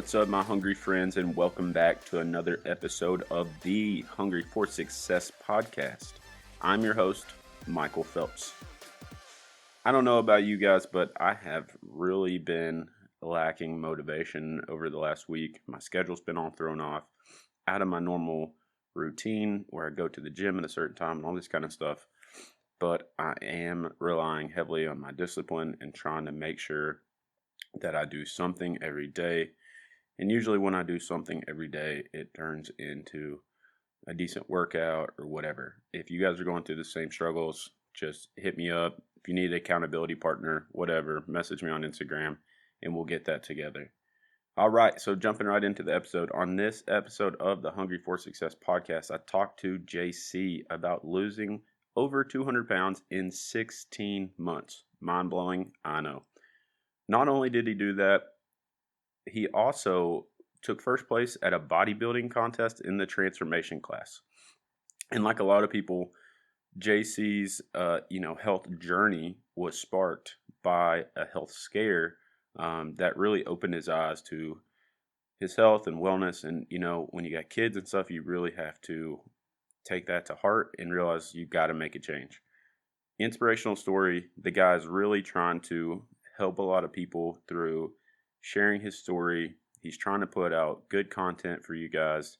What's up, my hungry friends, and welcome back to another episode of the Hungry for Success podcast. I'm your host, Michael Phelps. I don't know about you guys, but I have really been lacking motivation over the last week. My schedule's been all thrown off, out of my normal routine where I go to the gym at a certain time and all this kind of stuff. But I am relying heavily on my discipline and trying to make sure that I do something every day. And usually when I do something every day, it turns into a decent workout or whatever. If you guys are going through the same struggles, just hit me up. If you need an accountability partner, whatever, message me on Instagram and we'll get that together. All right, so jumping right into the episode. On this episode of the Hungry for Success podcast, I talked to JC about losing over 200 pounds in 16 months. Mind-blowing, I know. Not only did he do that, he also took first place at a bodybuilding contest in the transformation class. And like a lot of people, JC's health journey was sparked by a health scare that really opened his eyes to his health and wellness. And when you got kids and stuff, you really have to take that to heart and realize you got to make a change. Inspirational story. The guy's really trying to help a lot of people through sharing his story. He's trying to put out good content for you guys.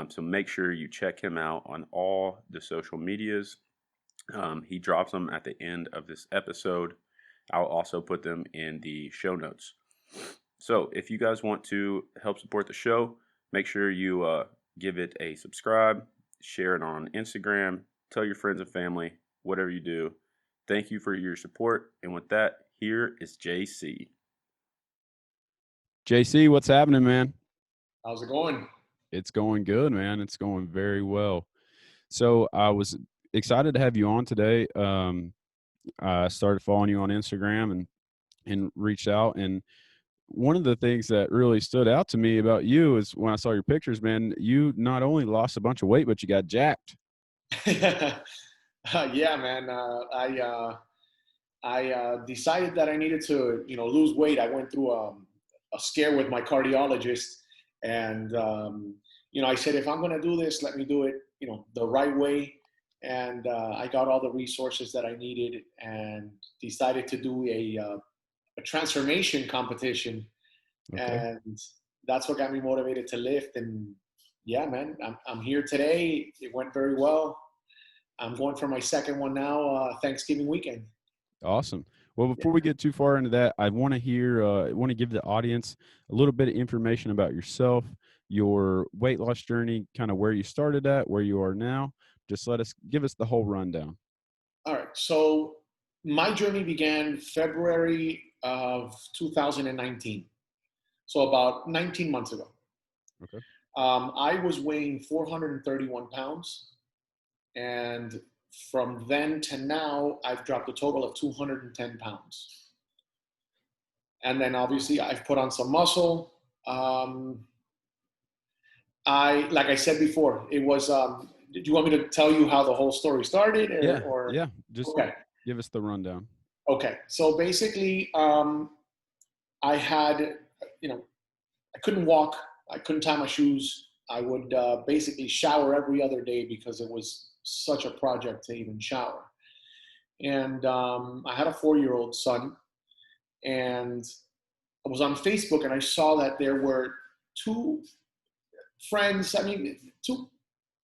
So make sure you check him out on all the social medias. He drops them at the end of this episode. I'll also put them in the show notes. So if you guys want to help support the show, make sure you give it a subscribe, share it on Instagram, tell your friends and family, whatever you do. Thank you for your support. And with that, here is JC. JC, what's happening, man? How's it going? It's going good, man. It's going very well. So I was excited to have you on today. I started following you on Instagram and reached out. And one of the things that really stood out to me about you is when I saw your pictures, man, you not only lost a bunch of weight, but you got jacked. Yeah, man. I decided that I needed to, lose weight. I went through a scare with my cardiologist, and I said, if I'm going to do this, let me do it, the right way. And I got all the resources that I needed, and decided to do a transformation competition. Okay. And that's what got me motivated to lift. And yeah, man, I'm here today. It went very well. I'm going for my second one now, Thanksgiving weekend. Awesome. Well, before we get too far into that, I want to give the audience a little bit of information about yourself, your weight loss journey, kind of where you started at, where you are now. Just give us the whole rundown. All right. So my journey began February of 2019. So about 19 months ago. Okay. I was weighing 431 pounds. And from then to now, I've dropped a total of 210 pounds. And then obviously I've put on some muscle. Like I said before, it was, do you want me to tell you how the whole story started? Yeah. Just give us the rundown. Okay. So basically, I had, I couldn't walk. I couldn't tie my shoes. I would basically shower every other day because it was such a project to even shower. And I had a 4-year-old son, and I was on Facebook and I saw that there were two friends. I mean,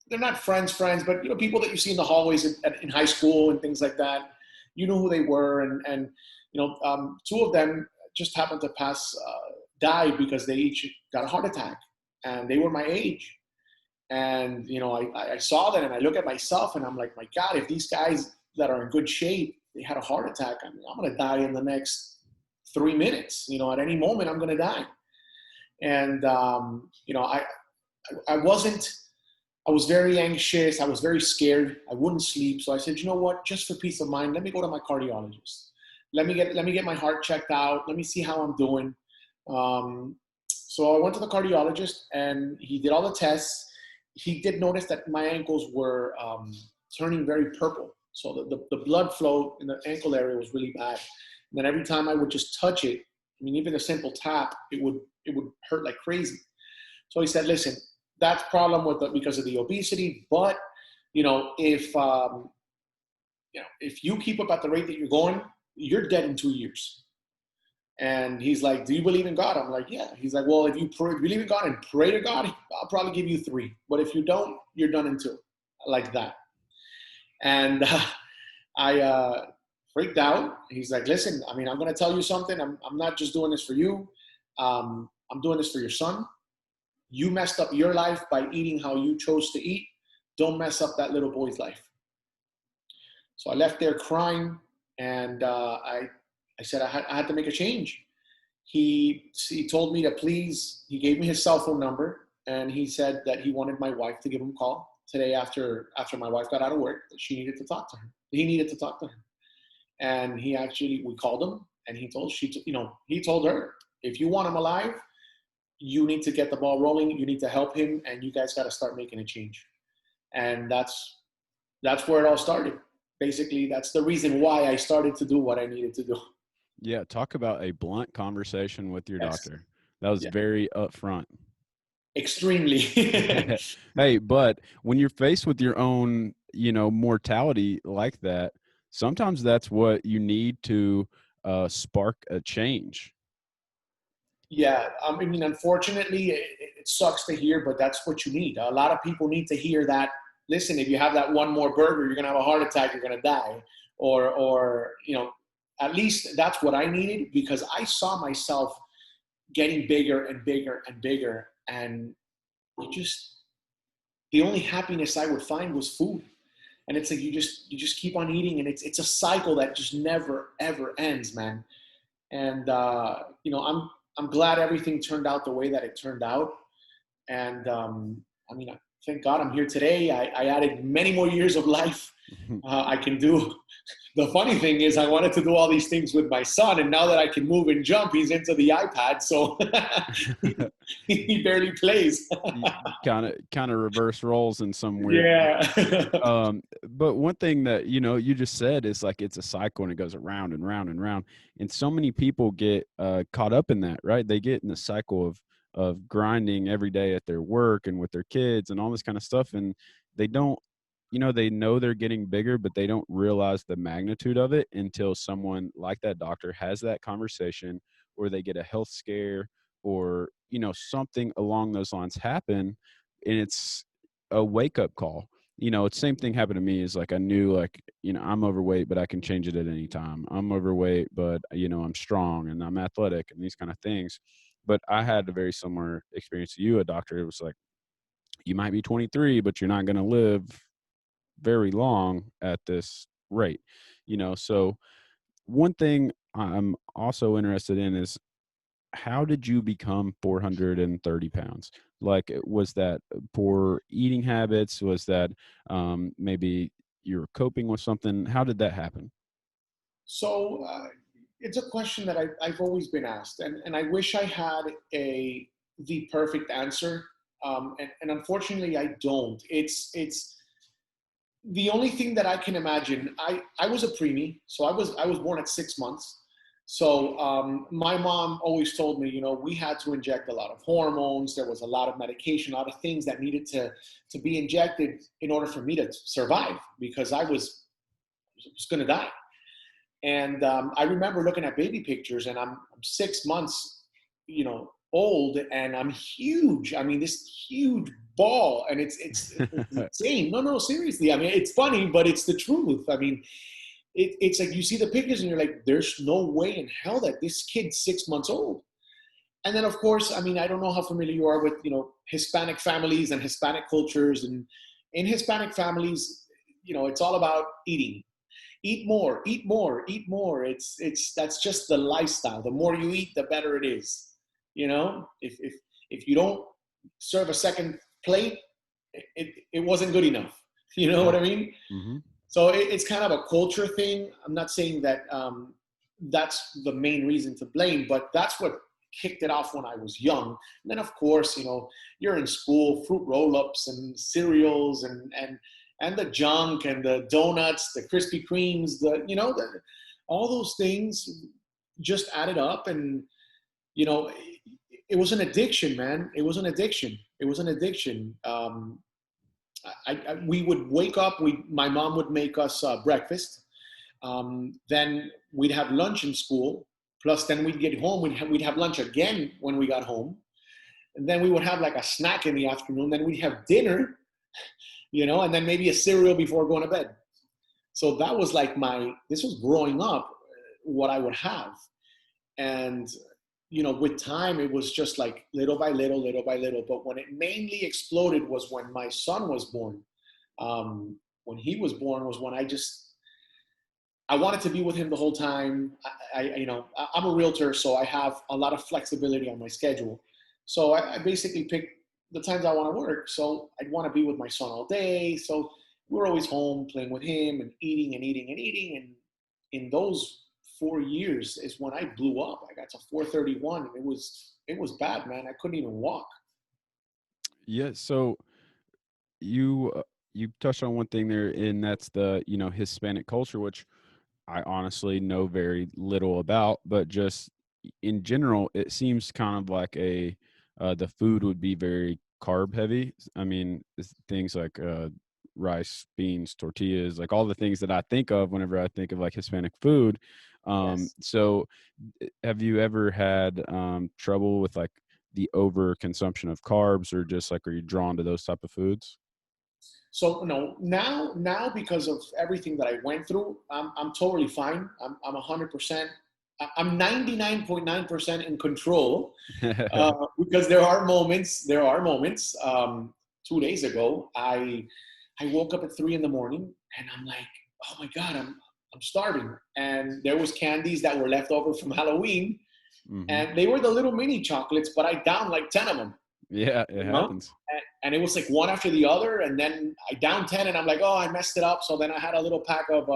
they're not friends, but people that you see in the hallways in high school and things like that. You know who they were, and two of them just happened to die because they each got a heart attack, and they were my age. And, I saw that and I look at myself and I'm like, my God, if these guys that are in good shape, they had a heart attack, I'm going to die in the next 3 minutes. At any moment I'm going to die. And, I was very anxious. I was very scared. I wouldn't sleep. So I said, you know what, just for peace of mind, let me go to my cardiologist. Let me get my heart checked out. Let me see how I'm doing. So I went to the cardiologist and he did all the tests. He did notice that my ankles were turning very purple. So the blood flow in the ankle area was really bad. And then every time I would just touch it, I mean, even a simple tap, it would it would hurt like crazy. So he said, listen, that's problem because of the obesity, but if you keep up at the rate that you're going, you're dead in 2 years. And he's like, do you believe in God? I'm like, yeah. He's like, well, if you believe in God and pray to God, I'll probably give you 3. But if you don't, you're done in 2, like that. And I freaked out. He's like, listen, I mean, I'm going to tell you something. I'm not just doing this for you. I'm doing this for your son. You messed up your life by eating how you chose to eat. Don't mess up that little boy's life. So I left there crying, and I said I had to make a change. He told me to please, he gave me his cell phone number, and he said that he wanted my wife to give him a call today after my wife got out of work. She needed to talk to her. He needed to talk to her. And we called him, and he told her, if you want him alive, you need to get the ball rolling. You need to help him, and you guys got to start making a change. And that's where it all started. Basically, that's the reason why I started to do what I needed to do. Yeah, talk about a blunt conversation with your Yes. doctor. That was very upfront. Extremely. Hey, but when you're faced with your own, mortality like that, sometimes that's what you need to spark a change. Yeah, I mean, unfortunately, it sucks to hear, but that's what you need. A lot of people need to hear that. Listen, if you have that one more burger, you're gonna have a heart attack. You're gonna die, or at least that's what I needed, because I saw myself getting bigger and bigger and bigger, and the only happiness I would find was food. And it's like you just keep on eating, and it's a cycle that just never ever ends, man. And I'm glad everything turned out the way that it turned out. And I mean, thank God I'm here today. I added many more years of life. I can do. The funny thing is, I wanted to do all these things with my son, and now that I can move and jump, he's into the iPad, so he barely plays. kind of reverse roles in some weird Yeah. But one thing that you just said is like it's a cycle, and it goes around and round and round, and so many people get caught up in that, right? They get in the cycle of grinding every day at their work and with their kids and all this kind of stuff, and they don't they know they're getting bigger, but they don't realize the magnitude of it until someone like that doctor has that conversation, or they get a health scare, or something along those lines happen, and it's a wake-up call. It's same thing happened to me. Is like I knew, like, I'm overweight, but I can change it at any time. I'm overweight, but I'm strong and I'm athletic and these kind of things. But I had a very similar experience to you. A doctor, it was like, you might be 23, but you're not going to live very long at this rate. So one thing I'm also interested in is, how did you become 430 pounds? Like, was that poor eating habits? Was that maybe you're coping with something? How did that happen? So it's a question that I've always been asked, and I wish I had the perfect answer, and unfortunately I don't. It's the only thing that I can imagine. I was a preemie, so I was born at 6 months. So my mom always told me, we had to inject a lot of hormones. There was a lot of medication, a lot of things that needed to be injected in order for me to survive, because I was going to die. And I remember looking at baby pictures, and I'm 6 months, old, and I'm huge. I mean, this huge ball, and it's insane. No, seriously. I mean, it's funny, but it's the truth. I mean, it's like you see the pictures and you're like, there's no way in hell that this kid's 6 months old. And then, of course, I mean, I don't know how familiar you are with, Hispanic families and Hispanic cultures. And in Hispanic families, it's all about eating. Eat more, eat more, eat more. That's just the lifestyle. The more you eat, the better it is. If you don't serve a second plate, it wasn't good enough. You know what I mean? Mm-hmm. So it's kind of a culture thing. I'm not saying that that's the main reason to blame, but that's what kicked it off when I was young. And then, of course, you're in school, fruit roll-ups and cereals and the junk and the donuts, the Krispy Kremes, all those things just added up. And, it was an addiction, man. It was an addiction. It was an addiction. We would wake up. My mom would make us breakfast. Then we'd have lunch in school. Plus, then we'd get home. We'd have lunch again when we got home, and then we would have like a snack in the afternoon. Then we'd have dinner, and then maybe a cereal before going to bed. So that was like this was growing up, what I would have. And, with time, it was just like little by little, little by little. But when it mainly exploded was when my son was born. When he was born was when I wanted to be with him the whole time. I'm a realtor, so I have a lot of flexibility on my schedule. So I basically pick the times I want to work. So I'd want to be with my son all day. So we're always home playing with him and eating and eating and eating. And in those 4 years is when I blew up. I got to 431, and it was bad, man. I couldn't even walk. Yeah. So you you touched on one thing there, and that's the Hispanic culture, which I honestly know very little about, but just in general, it seems kind of like the food would be very carb heavy. I mean, things like rice, beans, tortillas, like all the things that I think of whenever I think of like Hispanic food. Yes. So have you ever had trouble with like the over consumption of carbs, or just like, are you drawn to those type of foods? So no, now because of everything that I went through, I'm totally fine. I'm 100%. I'm 99.9% in control, because there are moments. 2 days ago, I woke up at 3 a.m, and I'm like, oh my god, I'm starving. And there was candies that were left over from Halloween, Mm-hmm. and they were the little mini chocolates, but I downed like 10 of them. Yeah, it happens. And it was like one after the other, and then I downed 10, and I'm like, oh, I messed it up. So then I had a little pack of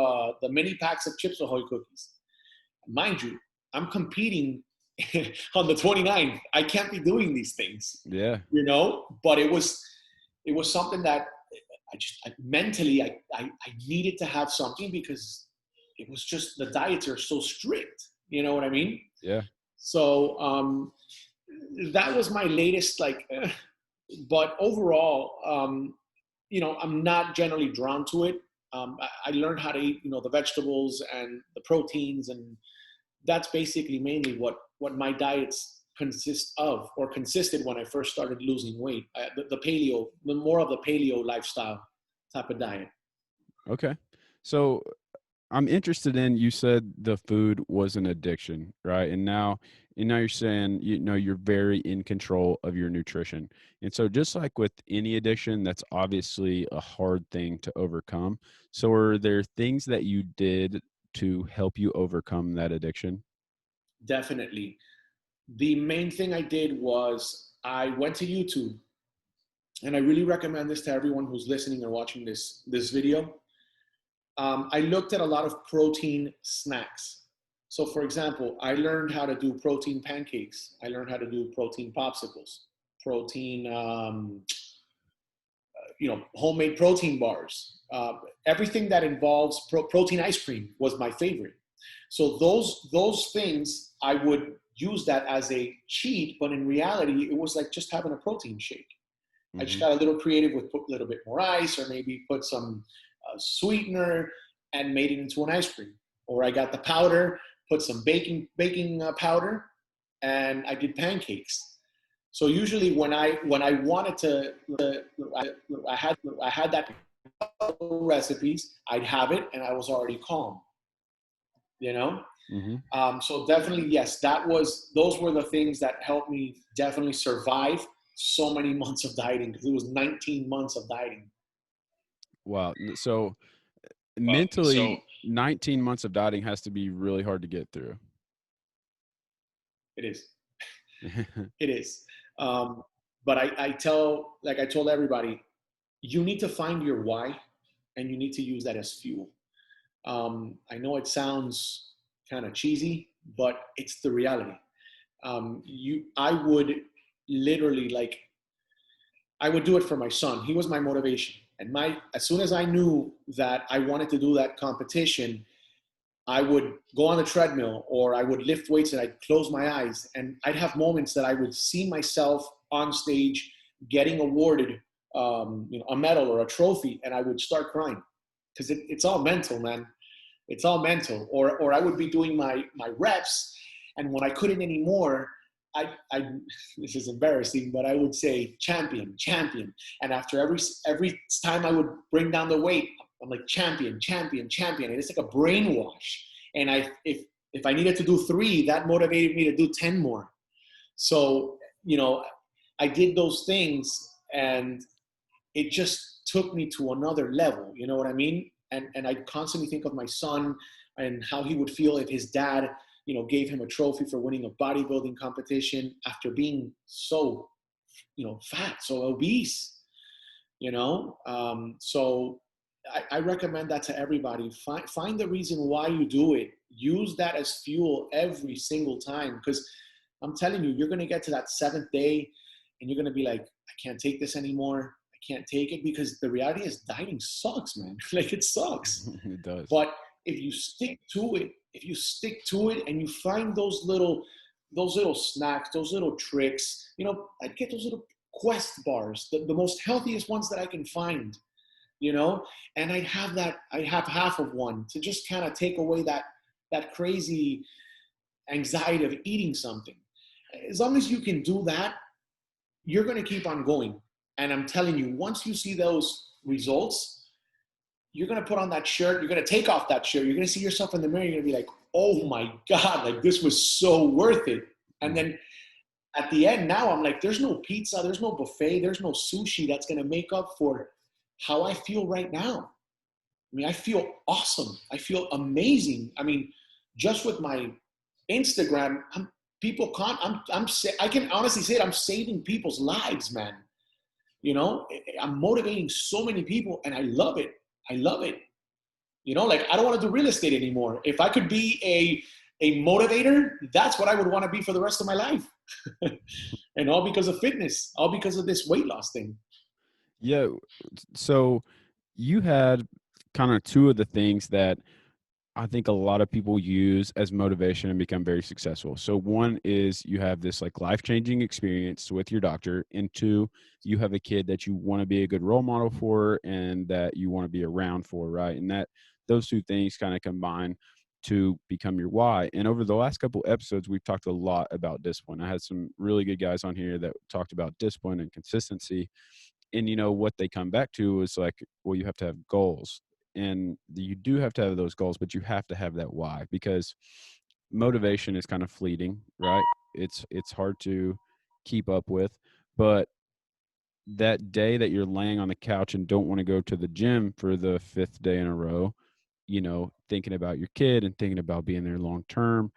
the mini packs of Chips Ahoy cookies. Mind you, I'm competing on the 29th. I can't be doing these things. Yeah. But it was something that mentally I needed to have something, because it was just, the diets are so strict. You know what I mean? Yeah. So that was my latest, but overall, I'm not generally drawn to it. I learned how to eat, the vegetables and the proteins, and that's basically mainly what my diets consisted when I first started losing weight. More of the paleo lifestyle type of diet. Okay. So I'm interested in, you said the food was an addiction, right? And now you're saying, you're very in control of your nutrition. And so just like with any addiction, that's obviously a hard thing to overcome. So are there things that you did to help you overcome that addiction? Definitely. The main thing I did was I went to YouTube, and I really recommend this to everyone who's listening or watching this video. I looked at a lot of protein snacks. So for example, I learned how to do protein pancakes. I learned how to do protein popsicles, protein, homemade protein bars. Everything that involves protein ice cream was my favorite. So those things, I would use that as a cheat, but in reality, it was like just having a protein shake. Mm-hmm. I just got a little creative with put a little bit more ice, or maybe put some sweetener, and made it into an ice cream. Or I got the powder, put some baking powder, and I did pancakes. So usually when I wanted to, I had that recipes, I'd have it, and I was already calm. Mm-hmm. So definitely, yes, those were the things that helped me definitely survive so many months of dieting, because it was 19 months of dieting. Wow. So mentally, 19 months of dieting has to be really hard to get through. It is. It is. But I told everybody, you need to find your why, and you need to use that as fuel. I know it sounds kind of cheesy, but it's the reality. I would literally, I would do it for my son. He was my motivation. And as soon as I knew that I wanted to do that competition, I would go on the treadmill or I would lift weights and I'd close my eyes, and I'd have moments that I would see myself on stage getting awarded a medal or a trophy, and I would start crying because it's all mental, man. It's all mental. Or I would be doing my reps, and when I couldn't anymore, I this is embarrassing, but I would say champion, champion. And after every time I would bring down the weight, I'm like champion, champion, champion. And it's like a brainwash. And if I needed to do 3, that motivated me to do 10 more. So, I did those things, and it just took me to another level. You know what I mean? And I constantly think of my son and how he would feel if his dad, gave him a trophy for winning a bodybuilding competition after being so, fat, so obese, So I recommend that to everybody. Find the reason why you do it. Use that as fuel every single time. Because I'm telling you, you're going to get to that 7th day and you're going to be like, I can't take this anymore. I can't take it, because the reality is dieting sucks, man. Like, it sucks. It does. But if you stick to it, and you find those little snacks, those little tricks, I'd get those little Quest bars, the most healthiest ones that I can find, and I have half of one to just kind of take away that crazy anxiety of eating something. As long as you can do that, you're going to keep on going. And I'm telling you, once you see those results, you're going to put on that shirt, you're going to take off that shirt, you're going to see yourself in the mirror, you're going to be like, oh my God, like, this was so worth it. And then at the end, now I'm like, there's no pizza, there's no buffet, there's no sushi that's going to make up for how I feel right now. I mean, I feel awesome. I feel amazing. I mean, just with my Instagram, I can honestly say it, I'm saving people's lives, man. I'm motivating so many people, and I love it. I love it. Like, I don't want to do real estate anymore. If I could be a motivator, that's what I would want to be for the rest of my life. And all because of fitness, all because of this weight loss thing. Yeah. So you had kind of 2 of the things that I think a lot of people use as motivation and become very successful. So one is you have this like life-changing experience with your doctor, and 2, you have a kid that you want to be a good role model for and that you want to be around for, right? And that those 2 things kind of combine to become your why. And over the last couple episodes, we've talked a lot about discipline. I had some really good guys on here that talked about discipline and consistency. And what they come back to is like, well, you have to have goals. And you do have to have those goals, but you have to have that why, because motivation is kind of fleeting, right? It's hard to keep up with. But that day that you're laying on the couch and don't want to go to the gym for the 5th day in a row, thinking about your kid and thinking about being there long term,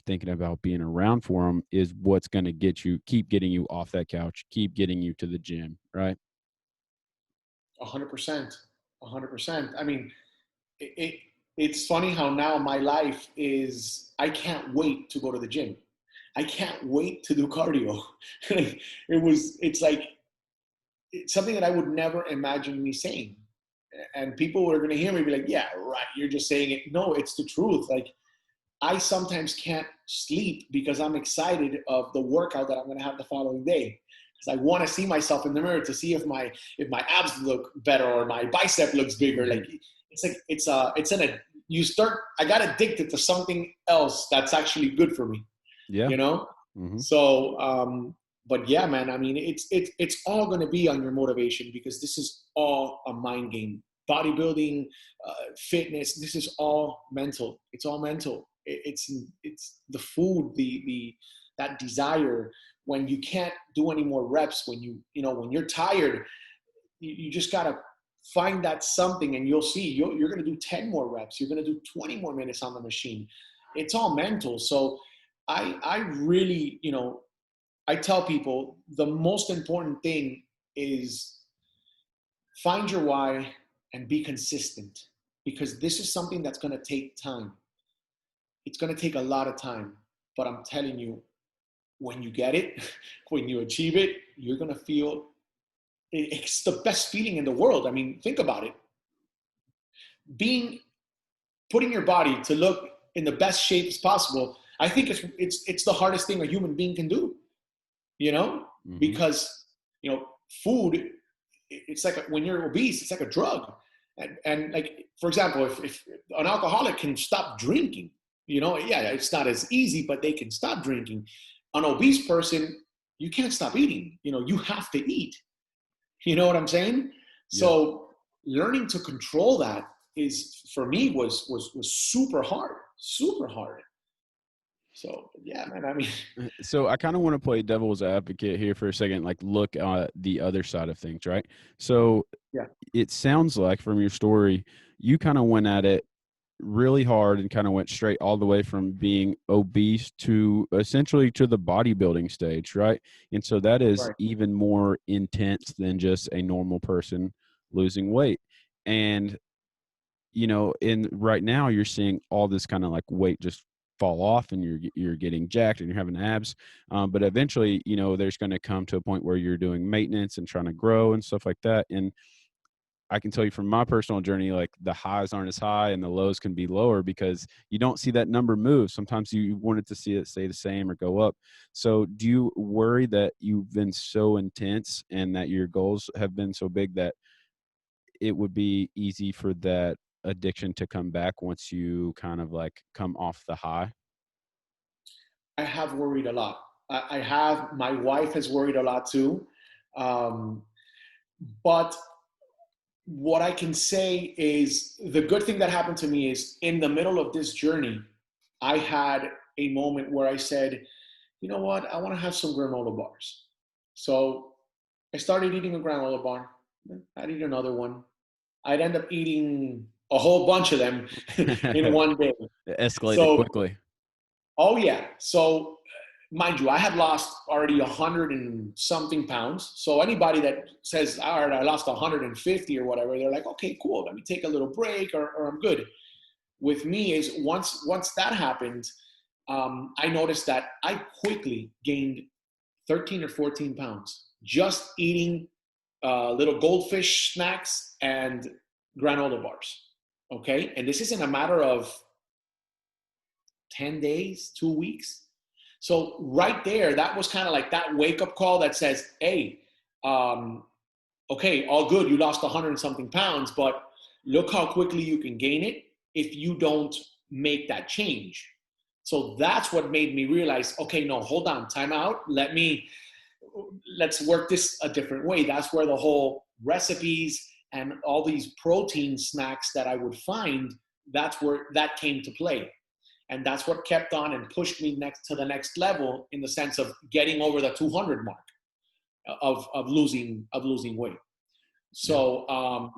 thinking about being around for them is what's going to keep getting you off that couch, keep getting you to the gym, right? 100%. 100%. I mean, it's funny how now my life is, I can't wait to go to the gym. I can't wait to do cardio. It's something that I would never imagine me saying. And people are going to hear me be like, yeah, right, you're just saying it. No, it's the truth. Like, I sometimes can't sleep because I'm excited of the workout that I'm going to have the following day. Because I want to see myself in the mirror to see if my abs look better or my bicep looks bigger. Like, I got addicted to something else that's actually good for me. Yeah. Mm-hmm. So, but yeah, man, I mean, it's all going to be on your motivation, because this is all a mind game. Bodybuilding, fitness, this is all mental. It's all mental. It's the food, that desire. When you can't do any more reps, when you're tired, you just got to find that something, and you'll see you're going to do 10 more reps. You're going to do 20 more minutes on the machine. It's all mental. So I really, I tell people the most important thing is find your why and be consistent, because this is something that's going to take time. It's going to take a lot of time, but I'm telling you, when you get it, when you achieve it, you're going to feel it's the best feeling in the world. I mean, think about it. Being putting your body to look in the best shape as possible, I think it's the hardest thing a human being can do, you know, Mm-hmm. because, you know, food, it's like when you're obese, it's like a drug. And like, for example, if an alcoholic can stop drinking, you know, yeah, it's not as easy, but they can stop drinking. An obese person, you can't stop eating. You know, you have to eat. You know what I'm saying? Yeah. So learning to control that is, for me, was super hard, super hard. So yeah, man. I mean, So I kind of want to play devil's advocate here for a second, like look at the other side of things, right? So yeah, it sounds like from your story, you kind of went at it really hard and kind of went straight all the way from being obese to essentially to the bodybuilding stage, right? And so that is right. even more intense than just a normal person losing weight. And you know, in right now you're seeing all this kind of like weight just fall off and you're getting jacked and you're having abs, but eventually, you know, there's going to come to a point where you're doing maintenance and trying to grow and stuff like that. And I can tell you from my personal journey, like the highs aren't as high and the lows can be lower because you don't see that number move. Sometimes you wanted to see it stay the same or go up. So do you worry that you've been so intense and that your goals have been so big that it would be easy for that addiction to come back once you kind of like come off the high? I have worried a lot. I have. My wife has worried a lot too. Um, but what I can say is the good thing that happened to me is in the middle of this journey, I had a moment where I said, you know what, I want to have some granola bars. So I started eating a granola bar. I'd eat another one. I'd end up eating a whole bunch of them in one day. It escalated So, quickly. oh yeah. So mind you, I had lost already 100 and something pounds. So anybody that says, all right, I lost 150 or whatever, they're like, okay, cool. Let me take a little break or I'm good. With me is once that happened, I noticed that I quickly gained 13 or 14 pounds just eating little goldfish snacks and granola bars. Okay. And this isn't a matter of 10 days, 2 weeks. So right there, that was kind of like that wake up call that says, hey, um, okay, all good. You lost 100 and something pounds, but look how quickly you can gain it if you don't make that change. So that's what made me realize, okay, no, hold on, time out. Let's work this a different way. That's where the whole recipes and all these protein snacks that I would find, that's where that came to play. And that's what kept on and pushed me next to the next level in the sense of getting over the 200 mark of losing weight. Yeah. So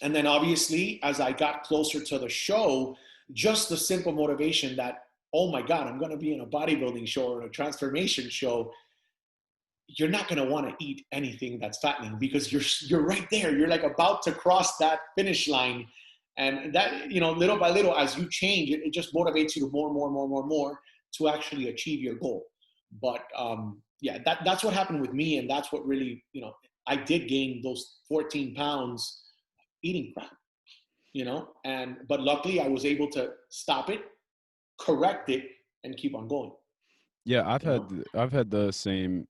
and then obviously as I got closer to the show, just the simple motivation that, oh my God, I'm going to be in a bodybuilding show or a transformation show. You're not going to want to eat anything that's fattening because you're right there. You're like about to cross that finish line. And that, you know, little by little, as you change, it just motivates you to more to actually achieve your goal. But yeah, that's what happened with me. And that's what really, you know, I did gain those 14 pounds eating crap, you know, but luckily I was able to stop it, correct it, and keep on going, Yeah, you know? I've had the same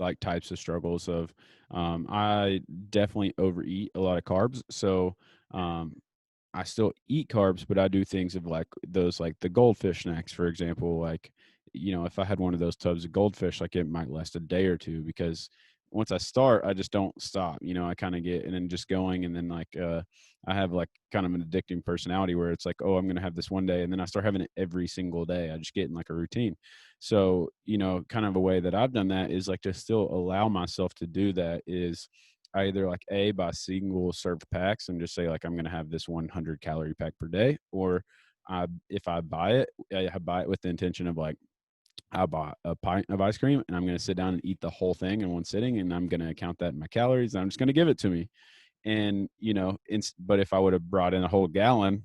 like types of struggles of I definitely overeat a lot of carbs. So um I still eat carbs, but I do things of like those, like the goldfish snacks, for example. Like, you know, if I had one of those tubs of goldfish, like it might last a day or two because once I start, I just don't stop. You know, I kind of get and then just going, and then like I have like kind of an addicting personality where it's like, oh, I'm gonna have this one day, and then I start having it every single day. I just get in like a routine. So, you know, kind of a way that I've done that is like to still allow myself to do that is I either like buy single serve packs and just say like I'm going to have this 100 calorie pack per day, or if I buy it, I buy it with the intention of like I bought a pint of ice cream and I'm going to sit down and eat the whole thing in one sitting, and I'm going to count that in my calories. And I'm just going to give it to me, and you know, but if I would have brought in a whole gallon,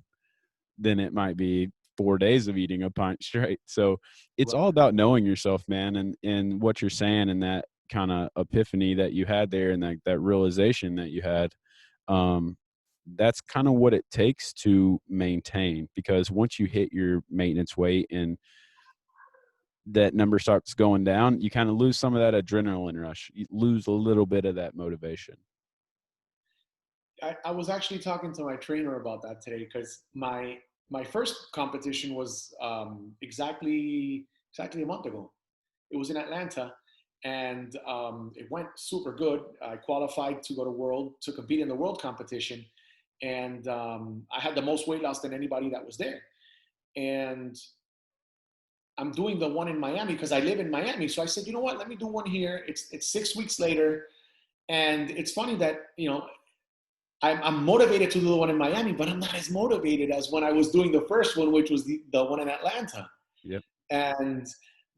then it might be 4 days of eating a pint straight. So it's all about knowing yourself, man, and what you're saying, and that kind of epiphany that you had there, and that realization that you had. Um, that's kind of what it takes to maintain, because once you hit your maintenance weight and that number starts going down, you kind of lose some of that adrenaline rush. You lose a little bit of that motivation. I was actually talking to my trainer about that today because my first competition was exactly a month ago. It was in Atlanta, and it went super good. I qualified to go to compete in the world competition, and I had the most weight loss than anybody that was there. And I'm doing the one in Miami because I live in Miami. So I said, you know what? Let me do one here. It's 6 weeks later, and it's funny that I'm motivated to do the one in Miami, but I'm not as motivated as when I was doing the first one, which was the one in Atlanta. Yep. And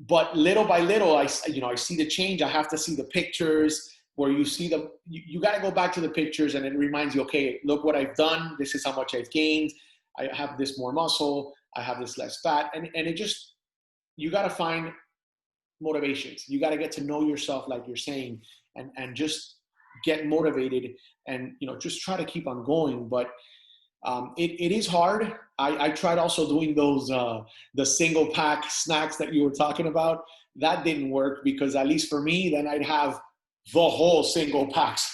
but little by little, I see the change. I have to see the pictures where you see you got to go back to the pictures, and it reminds you, okay, look what I've done. This is how much I've gained. I have this more muscle. I have this less fat, and it just, you got to find motivations. You got to get to know yourself, like you're saying, and just get motivated, and just try to keep on going. But it is hard. I tried also doing those the single pack snacks that you were talking about. That didn't work, because at least for me, then I'd have the whole single packs.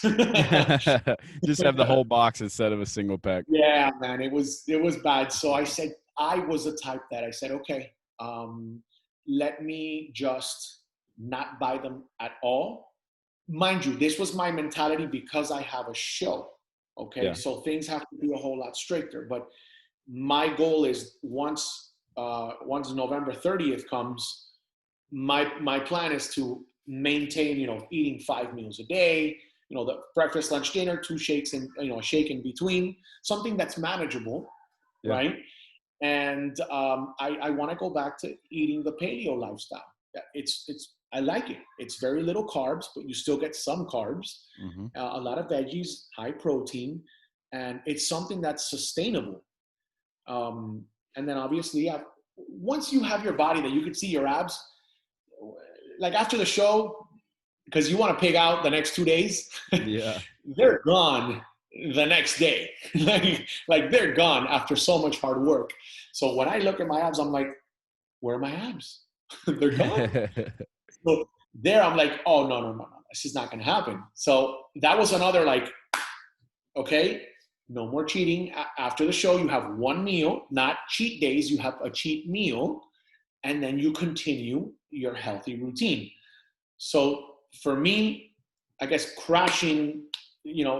Just have the whole box instead of a single pack. Yeah, man, it was bad. So I said, I was the type that I said, okay, let me just not buy them at all. Mind you, this was my mentality because I have a show. Okay, Yeah. so things have to be a whole lot stricter. But my goal is once November 30th comes, my plan is to maintain, eating 5 meals a day, the breakfast, lunch, dinner, 2 shakes, and a shake in between, something that's manageable, Yeah. right? And I want to go back to eating the paleo lifestyle. I like it. It's very little carbs, but you still get some carbs, Mm-hmm. a lot of veggies, high protein, and it's something that's sustainable. And then obviously, once you have your body that you can see your abs, like after the show, because you want to pig out the next 2 days, Yeah. they're gone the next day. like they're gone after so much hard work. So when I look at my abs, I'm like, where are my abs? They're gone. So there I'm like, oh, no. This is not going to happen. So that was another okay, no more cheating. After the show, you have one meal, not cheat days. You have a cheat meal, and then you continue your healthy routine. So for me, I guess crashing,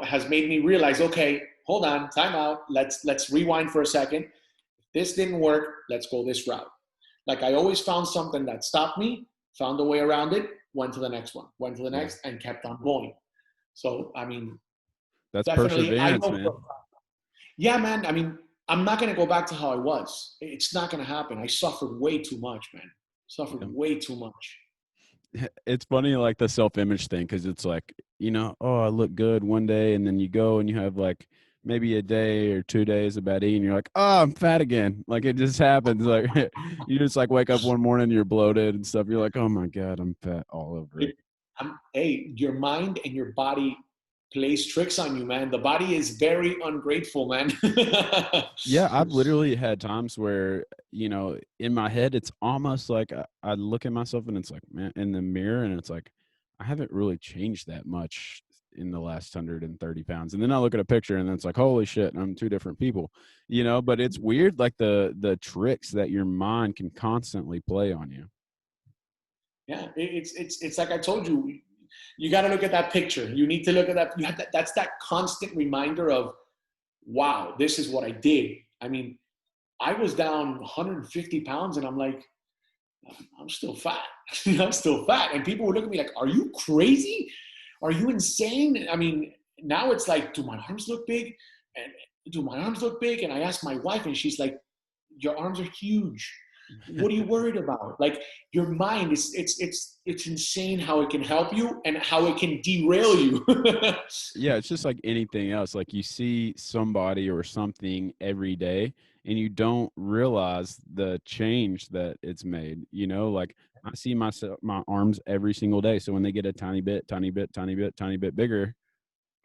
has made me realize, okay, hold on, time out. Let's rewind for a second. This didn't work. Let's go this route. Like I always found something that stopped me, found a way around it, went to the next one, went to the next, and kept on going. So, I mean, That's definitely, I perseverance, know. man. Yeah, man. I mean, I'm not going to go back to how I was. It's not going to happen. I suffered way too much, man. Suffered way too much. It's funny, like the self-image thing, because it's like, oh, I look good one day, and then you go and you have like maybe a day or 2 days of bad eating, you're like, oh, I'm fat again. Like it just happens. Like you just like wake up one morning, you're bloated and stuff. You're like, oh my God, I'm fat all over it. Hey, your mind and your body plays tricks on you, man. The body is very ungrateful, man. Yeah, I've literally had times where, in my head, it's almost like I look at myself and it's like, man, in the mirror, and it's like, I haven't really changed that much in the last 130 pounds. And then I look at a picture and it's like, holy shit, I'm 2 different people, but it's weird, like the tricks that your mind can constantly play on you. Yeah, it's like I told you, you got to look at that picture. You need to look at that. That's that constant reminder of, wow, this is what I did. I mean, I was down 150 pounds and I'm like, I'm still fat. I'm still fat. And people would look at me like, are you crazy? Are you insane? I mean, now it's like, do my arms look big? And do my arms look big? And I asked my wife and she's like, your arms are huge. What are you worried about? Like your mind is, it's insane how it can help you and how it can derail you. Yeah, it's just like anything else. Like you see somebody or something every day and you don't realize the change that it's made. Like I see my arms every single day. So when they get a tiny bit bigger,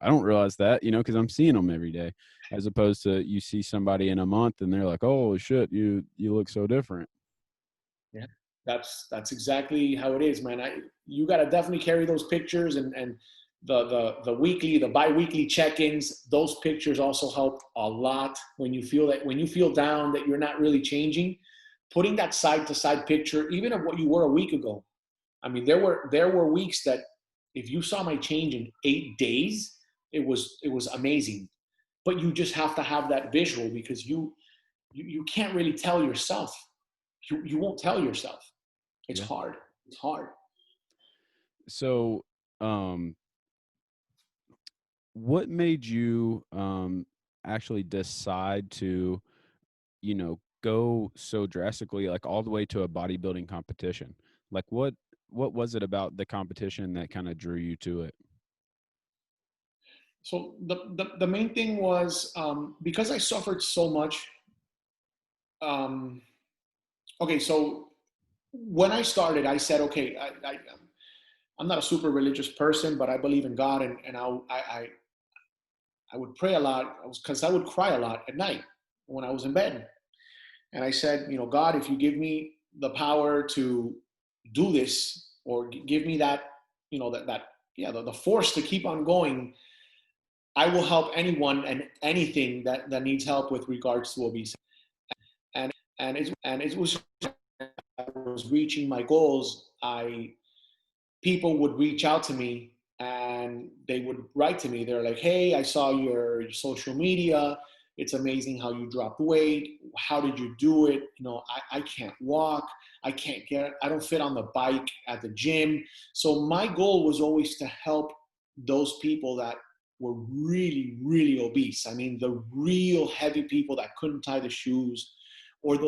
I don't realize that, because I'm seeing them every day, as opposed to you see somebody in a month and they're like, oh shit, you look so different. Yeah, that's exactly how it is, man. You got to definitely carry those pictures, and the weekly, the bi-weekly check-ins. Those pictures also help a lot when you feel down, that you're not really changing. Putting that side to side picture, even of what you were a week ago. I mean, there were weeks that if you saw my change in 8 days, it was amazing. But you just have to have that visual, because you can't really tell yourself. You won't tell yourself. It's Yeah. hard. It's hard. So, what made you actually decide to, go so drastically, like all the way to a bodybuilding competition? Like what was it about the competition that kind of drew you to it? So the main thing was, because I suffered so much. Um, okay, so when I started, I said, okay, I'm not a super religious person, but I believe in God, and I would pray a lot, because I would cry a lot at night when I was in bed. And I said, God, if you give me the power to do this, or give me that, yeah, the force to keep on going, I will help anyone and anything that needs help with regards to obesity. And it was I was reaching my goals. People would reach out to me, and they would write to me. They're like, hey, I saw your social media. It's amazing how you dropped weight. How did you do it? I can't walk. I don't fit on the bike at the gym. So my goal was always to help those people that were really, really obese. I mean, the real heavy people that couldn't tie the shoes, or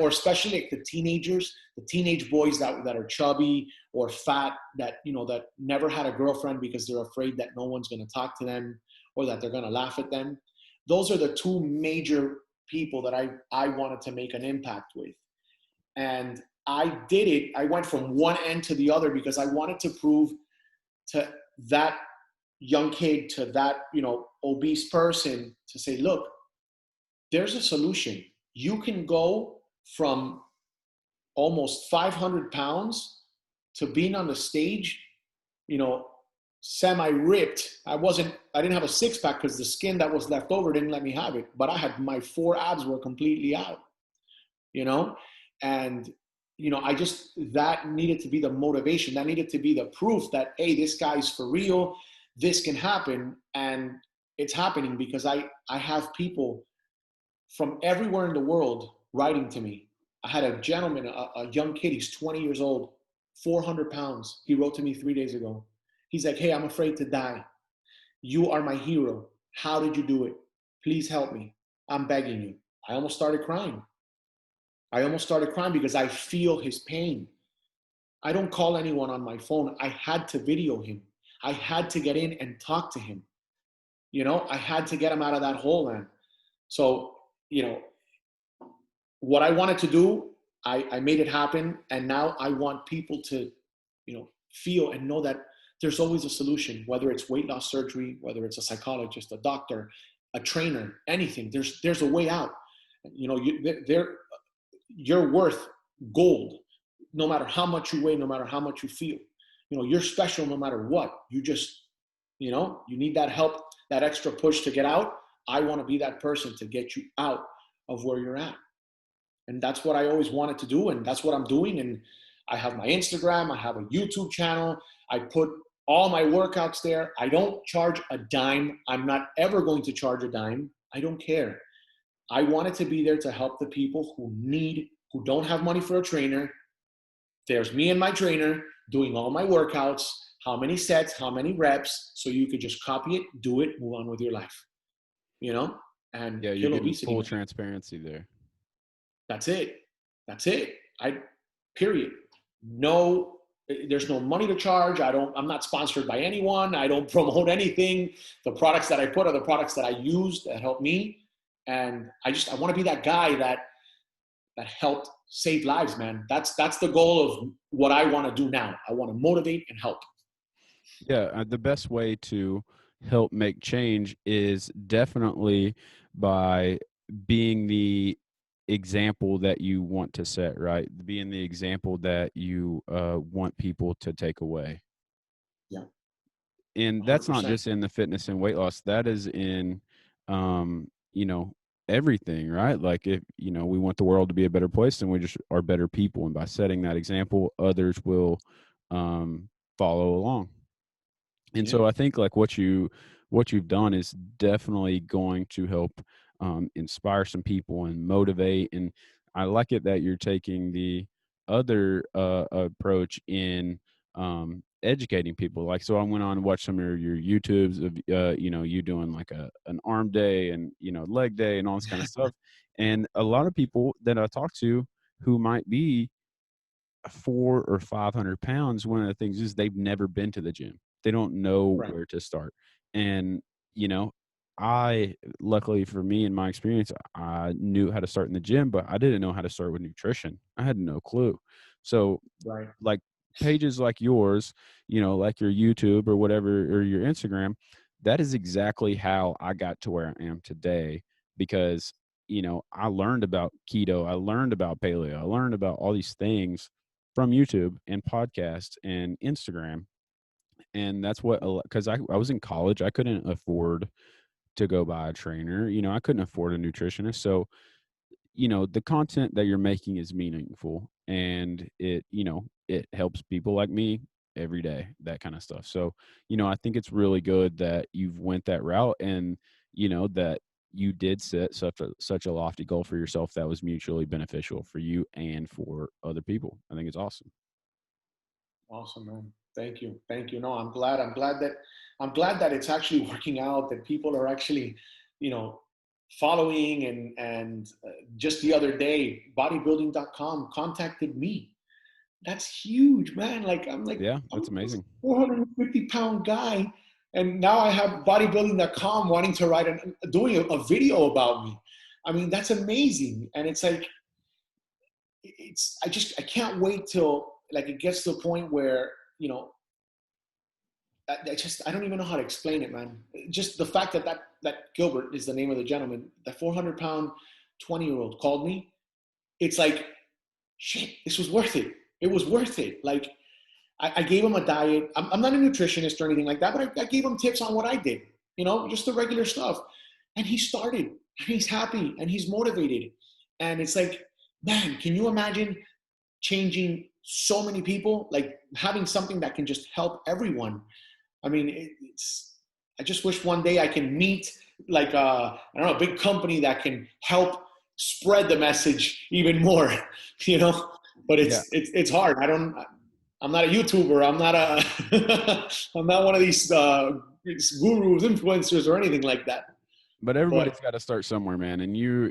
especially like the teenage boys that are chubby or fat, that never had a girlfriend because they're afraid that no one's going to talk to them, or that they're going to laugh at them. Those are the two major people that I wanted to make an impact with. And I did it. I went from one end to the other, because I wanted to prove to that young kid, to that, obese person, to say, look, there's a solution. You can go from almost 500 pounds to being on the stage, you know, semi-ripped. I didn't have a six pack because the skin that was left over didn't let me have it. But I had, my four abs were completely out, you know? And, that needed to be the motivation. That needed to be the proof that, hey, this guy's for real. This can happen. And it's happening because I have people from everywhere in the world writing to me. I had a gentleman, a young kid, he's 20 years old, 400 pounds. He wrote to me 3 days ago. He's like, hey, I'm afraid to die. You are my hero. How did you do it? Please help me. I'm begging you. I almost started crying. Because I feel his pain. I don't call anyone on my phone. I had to video him. I had to get in and talk to him. I had to get him out of that hole, man. So, what I wanted to do, I made it happen. And now I want people to, feel and know that there's always a solution, whether it's weight loss surgery, whether it's a psychologist, a doctor, a trainer, anything. There's a way out. You're worth gold, no matter how much you weigh, no matter how much you feel. You're special no matter what. You just, you need that help, that extra push to get out. I want to be that person to get you out of where you're at. And that's what I always wanted to do. And that's what I'm doing. And I have my Instagram, I have a YouTube channel. I put all my workouts there. I don't charge a dime. I'm not ever going to charge a dime. I don't care. I wanted to be there to help the people who don't have money for a trainer. There's me and my trainer doing all my workouts, how many sets, how many reps, so you could just copy it, do it, move on with your life, and Yeah, you're getting full transparency there. That's it. Period. No, there's no money to charge. I'm not sponsored by anyone. I don't promote anything. The products that I put are the products that I use that help me. And I want to be that guy that helped save lives, man. That's the goal of what I want to do now. I want to motivate and help. Yeah, the best way to help make change is definitely by being the example that you want to set, right? Being the example that you want people to take away. Yeah, And that's not 100%. just in the fitness and weight loss. That is in, you know, everything, right? Like if, we want the world to be a better place, then we just are better people. And by setting that example, others will um, follow along. And Yeah. so I think like what you've done is definitely going to help inspire some people and motivate. And I like it that you're taking the other approach in educating people. Like, so I went on and watched some of your YouTubes of you doing like an arm day and leg day and all this kind of stuff. And a lot of people that I talk to who might be 400 or 500 pounds, one of the things is they've never been to the gym. They don't know Right. where to start. And, you know, luckily for me in my experience, I knew how to start in the gym, but I didn't know how to start with nutrition. I had no clue. So, Right. like pages like yours, like your YouTube or whatever, or your Instagram, that is exactly how I got to where I am today because, I learned about keto, I learned about paleo, I learned about all these things from YouTube and podcasts and Instagram. And that's what, because I was in college, I couldn't afford to go buy a trainer. I couldn't afford a nutritionist. So, the content that you're making is meaningful and it helps people like me every day, that kind of stuff. So, I think it's really good that you've went that route and, that you did set such a lofty goal for yourself that was mutually beneficial for you and for other people. I think it's awesome. Awesome, man. Thank you. Thank you. No, I'm glad that it's actually working out, that people are actually, you know, following and just the other day, bodybuilding.com contacted me. That's huge, man. Like Yeah, I'm that's this amazing. 450-pound guy, and now I have bodybuilding.com wanting to doing a video about me. I mean, that's amazing. And it's like I can't wait till like it gets to a point where I don't even know how to explain it, man. Just the fact that Gilbert is the name of the gentleman, that 400-pound 20-year-old called me. It's like, shit, this was worth it. It was worth it. Like I gave him a diet. I'm not a nutritionist or anything like that, but I gave him tips on what I did. Just the regular stuff. And he started, and he's happy, and he's motivated. And it's like, man, can you imagine changing so many people? Like having something that can just help everyone. I mean, I just wish one day I can meet like I don't know, a big company that can help spread the message even more, you know. But Yeah. it's hard. I'm not a YouTuber. I'm not a I'm not one of these gurus, influencers, or anything like that. But But everybody's got to start somewhere, man. And you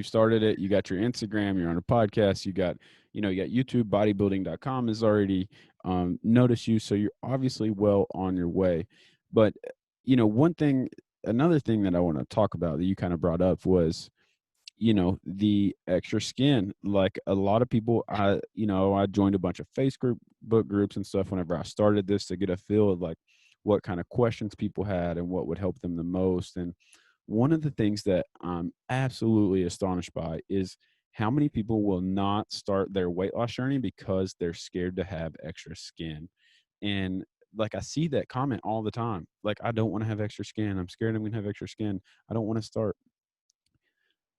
started it. You got your Instagram. You're on a podcast. You got YouTube. Bodybuilding.com has already noticed you, so you're obviously well on your way. But another thing that I want to talk about that you kind of brought up was the extra skin. Like a lot of people, I joined a bunch of Facebook groups and stuff whenever I started this to get a feel of like what kind of questions people had and what would help them the most. And one of the things that I'm absolutely astonished by is how many people will not start their weight loss journey because they're scared to have extra skin. And like I see that comment all the time. Like, I don't want to have extra skin. I'm scared I'm going to have extra skin. I don't want to start.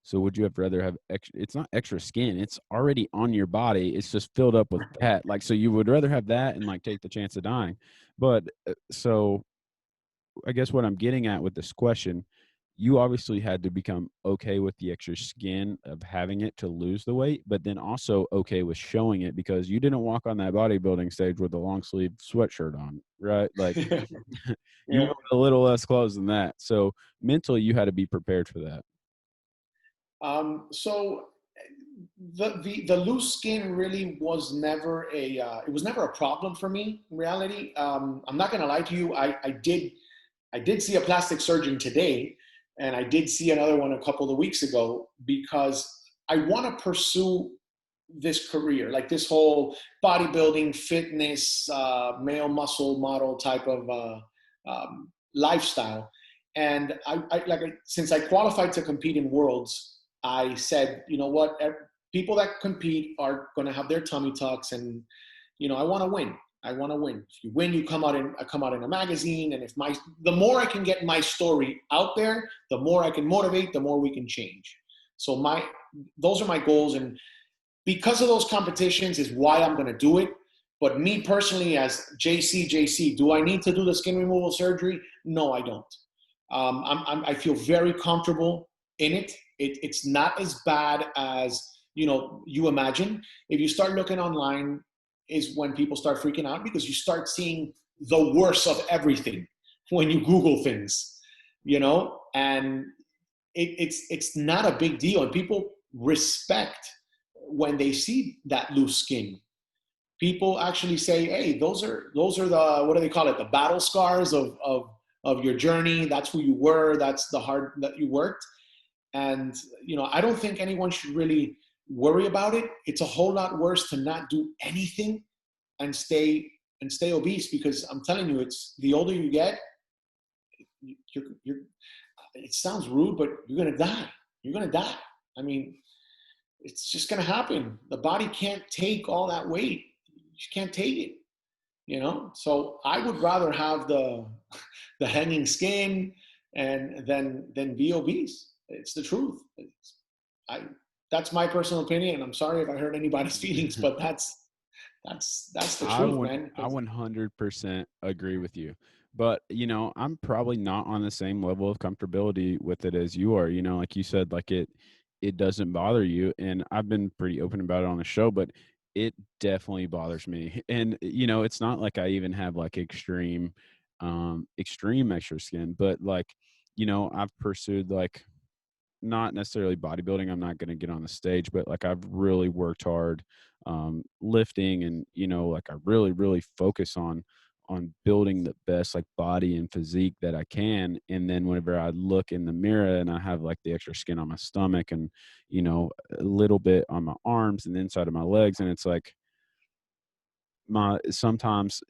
So would you have rather have extra? It's not extra skin. It's already on your body. It's just filled up with fat. Like, so you would rather have that and like take the chance of dying. But so I guess what I'm getting at with this question, you obviously had to become okay with the extra skin of having it to lose the weight, but then also okay with showing it because you didn't walk on that bodybuilding stage with a long sleeve sweatshirt on, right? Like you yeah. wore a little less clothes than that. So mentally you had to be prepared for that. So the loose skin really was never it was never a problem for me in reality. I'm not gonna lie to you. I did see a plastic surgeon today, and I did see another one a couple of weeks ago because I want to pursue this career, like this whole bodybuilding, fitness, male muscle model type of lifestyle. And since I qualified to compete in Worlds, I said, you know what, people that compete are going to have their tummy tucks, and I want to win. I want to win. If you win, I come out in a magazine, and the more I can get my story out there, the more I can motivate, the more we can change. So those are my goals, and because of those competitions is why I'm going to do it. But me personally, as JC, do I need to do the skin removal surgery? No, I don't. I feel very comfortable in it. It's not as bad as you imagine. If you start looking online, is when people start freaking out, because you start seeing the worst of everything when you Google things, and it's not a big deal, and people respect when they see that loose skin. People actually say, hey, those are the, what do they call it, the battle scars of your journey. That's who you were. That's the hard that you worked. And I don't think anyone should really worry about it. It's a whole lot worse to not do anything and stay obese, because I'm telling you, it's the older you get, you're it sounds rude, but you're gonna die. You're gonna die. I mean, it's just gonna happen. The body can't take all that weight. You can't take it. So I would rather have the hanging skin and than be obese. It's the truth. That's my personal opinion. I'm sorry if I hurt anybody's feelings, but that's the truth, man. I 100% agree with you. But, I'm probably not on the same level of comfortability with it as you are. Like you said, like it doesn't bother you. And I've been pretty open about it on the show, but it definitely bothers me. And, it's not like I even have like extreme extra skin, but like, I've pursued like, not necessarily bodybuilding. I'm not going to get on the stage, but like I've really worked hard lifting, and like I really really focus on building the best like body and physique that I can. And then whenever I look in the mirror and I have like the extra skin on my stomach, and a little bit on my arms and the inside of my legs, and it's like sometimes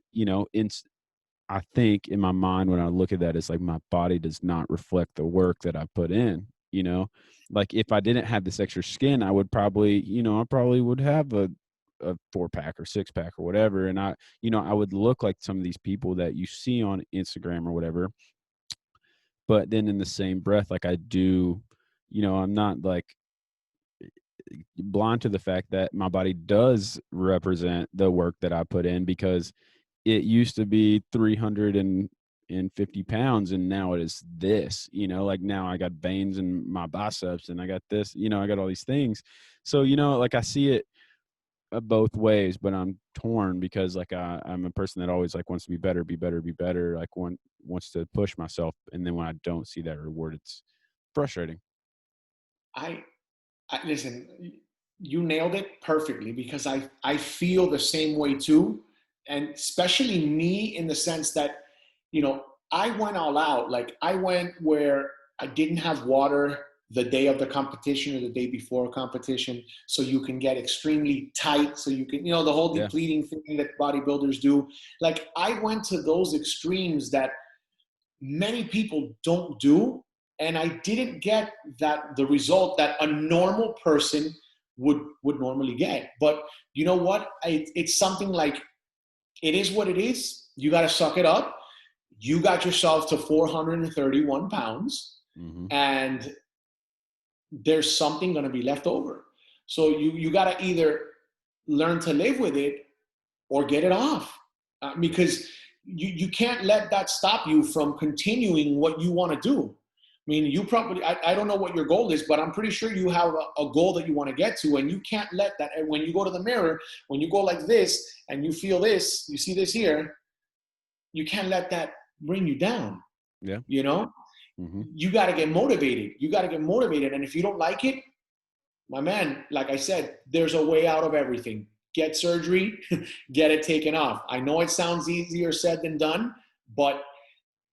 I think in my mind when I look at that, it's like my body does not reflect the work that I put in. Like if I didn't have this extra skin, I would probably, I probably would have a 4-pack or 6-pack or whatever. And I would look like some of these people that you see on Instagram or whatever. But then in the same breath, like I do, I'm not like blind to the fact that my body does represent the work that I put in, because it used to be 350 pounds and now it is this, like now I got veins in my biceps and I got this, I got all these things. So, like I see it both ways, but I'm torn because like I'm a person that always like wants to be better, like wants to push myself. And then when I don't see that reward, it's frustrating. I listen, you nailed it perfectly, because I feel the same way too. And especially me, in the sense that, I went all out. Like I went where I didn't have water the day of the competition or the day before competition, so you can get extremely tight, so you can, the whole depleting thing that bodybuilders do. Like I went to those extremes that many people don't do, and I didn't get the result that a normal person would normally get. But you know what? It's something like, it is what it is. You got to suck it up. You got yourself to 431 pounds, and there's something going to be left over. So you got to either learn to live with it or get it off, because you can't let that stop you from continuing what you want to do. I mean, you probably, I don't know what your goal is, but I'm pretty sure you have a goal that you want to get to, and you can't let that, and when you go to the mirror, when you go like this and you feel this, you see this here, you can't let that bring you down. Yeah. You got to get motivated. And if you don't like it, my man, like I said, there's a way out of everything. Get surgery, get it taken off. I know it sounds easier said than done, but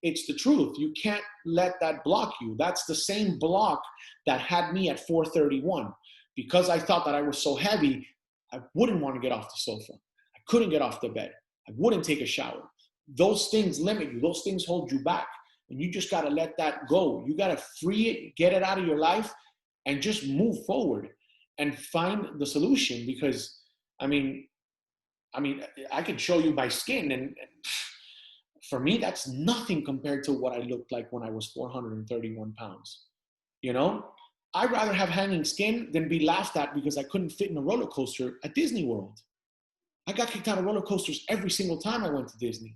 it's the truth. You can't let that block you. That's the same block that had me at 431. Because I thought that I was so heavy, I wouldn't want to get off the sofa. I couldn't get off the bed. I wouldn't take a shower. Those things limit you. Those things hold you back. And you just got to let that go. You got to free it, get it out of your life, and just move forward and find the solution. Because, I mean, I could show you my skin, and for me, that's nothing compared to what I looked like when I was 431 pounds. You know, I'd rather have hanging skin than be laughed at because I couldn't fit in a roller coaster at Disney World. I got kicked out of roller coasters every single time I went to Disney.